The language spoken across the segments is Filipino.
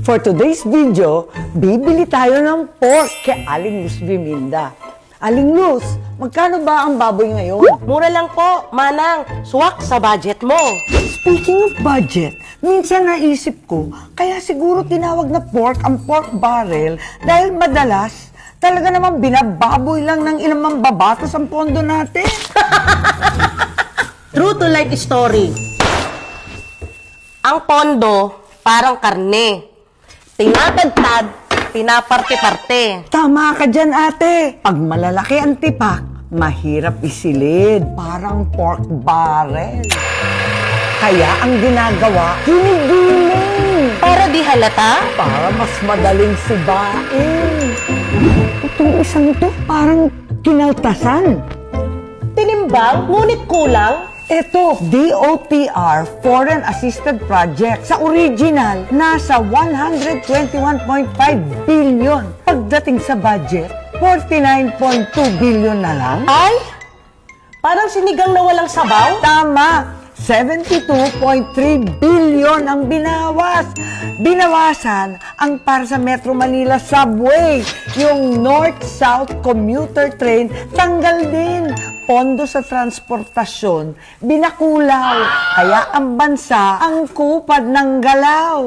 For today's video, bibili tayo ng pork kay Aling Luz Biminda. Aling Luz, magkano ba ang baboy ngayon? Mura lang po, Manang. Swak sa budget mo. Speaking of budget, minsan naisip ko, kaya siguro tinawag na pork ang pork barrel dahil madalas talaga naman binababoy lang ng ilang mambabatas ang pondo natin. True to life story. Ang pondo, parang karne. Tinatagtad, pinaparte-parte. Tama ka dyan, ate. Pag malalaki ang tipak, mahirap isilid. Parang pork barrel. Kaya ang ginagawa, ginigiling. Para di halata? Para mas madaling sibain. Itong isang to, parang kinaltasan. Tinimbang, ngunit kulang. Ito, DOTR, Foreign Assisted Project. Sa original, nasa 121.5 billion. Pagdating sa budget, 49.2 billion na lang. Ay, parang sinigang na walang sabaw. Tama! 72.3 billion ang binawas. Binawasan ang para sa Metro Manila Subway. Yung North-South Commuter Train, tanggal din. Pondo sa transportasyon, binakulaw. Kaya ang bansa ang kupad ng galaw.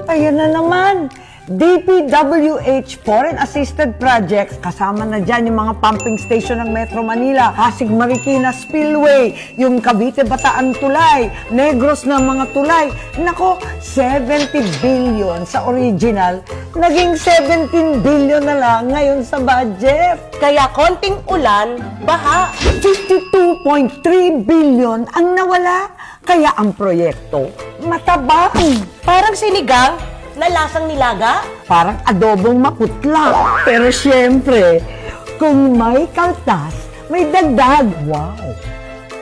Ayan na naman. DPWH Foreign Assisted Projects, kasama na dyan yung mga pumping station ng Metro Manila, Pasig Marikina Spillway, yung Cavite Bataan Tulay, Negros na mga tulay. Nako, 70 billion sa original, naging 17 billion na lang ngayon sa budget. Kaya konting ulan, baha. 52.3 billion ang nawala, kaya ang proyekto matabang. Parang sinigang na lasang nilaga. Parang adobong maputla. Pero syempre, kung may kaltas, may dagdag. Wow!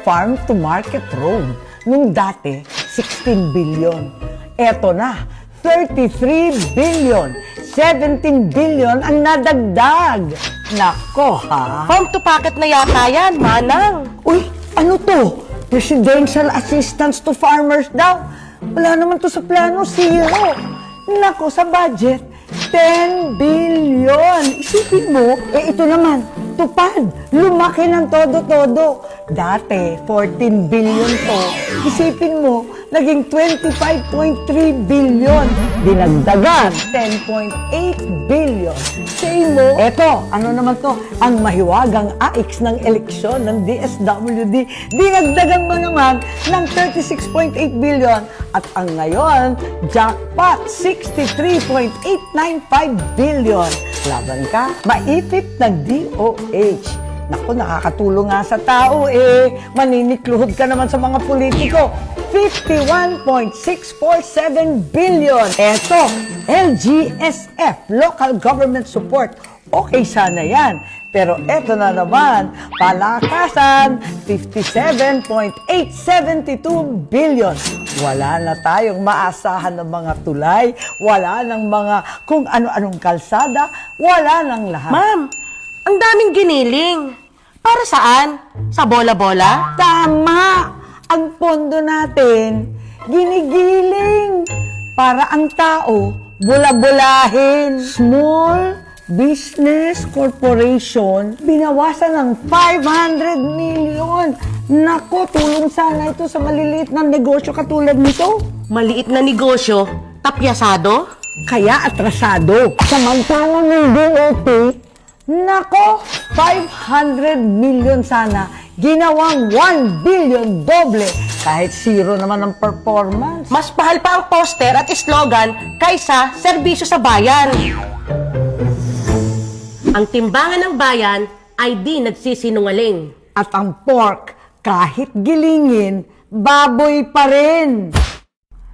Farm to Market Road. Nung dati, 16 billion. Eto na, 33 billion. 17 billion ang nadagdag. Nako ha? Farm to pocket na yata yan, Manang. Uy, ano to? Presidential assistance to farmers daw. Wala naman to sa plano, zero. Nako, sa budget, 10 billion. Isipin mo, ito naman, tupad. Lumaki ng todo-todo. Dati, 14 billion to. Isipin mo, naging 25.3 billion. Dinagdagan, 10.8 billion. Say mo, eto, ano naman to? Ang mahiwagang AIX ng eleksyon ng DSWD. Dinagdagan mo naman ng 36.8 billion. At ang ngayon, jackpot, 63.895 billion. Laban ka, maipit ng DOH. Naku, nakakatulong nga sa tao Maninikluhod ka naman sa mga politiko. 51.647 billion. Eto, LGSF, Local Government Support. Okay sana yan. Pero eto na naman, palakasan, 57.872 billion. Wala na tayong maasahan ng mga tulay, wala ng mga kung ano-anong kalsada, wala nang lahat. Ma'am, ang daming giniling. Para saan? Sa bola-bola? Tama! Ang pondo natin, ginigiling. Para ang tao, bula-bulahin. Small Business Corporation, binawasan ng 500 million. Nako, tulong sana ito sa maliliit na negosyo katulad nito. Maliit na negosyo, tapyasado? Kaya atrasado. Samantalang ng DOT, nako, 500 million sana. Ginawang 1 billion doble. Kahit zero naman ang performance. Mas pahal pa ang poster at slogan kaysa serbisyo sa bayan. Ang timbangan ng bayan ay di nagsisinungaling. At ang pork, kahit gilingin, baboy pa rin.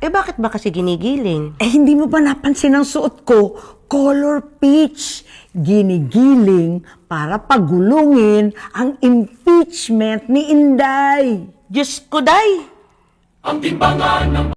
Bakit ba kasi ginigiling? Hindi mo ba napansin ang suot ko? Color peach. Ginigiling para pagulungin ang impeachment ni Inday. Diyos ko, day! Ang timbangan ng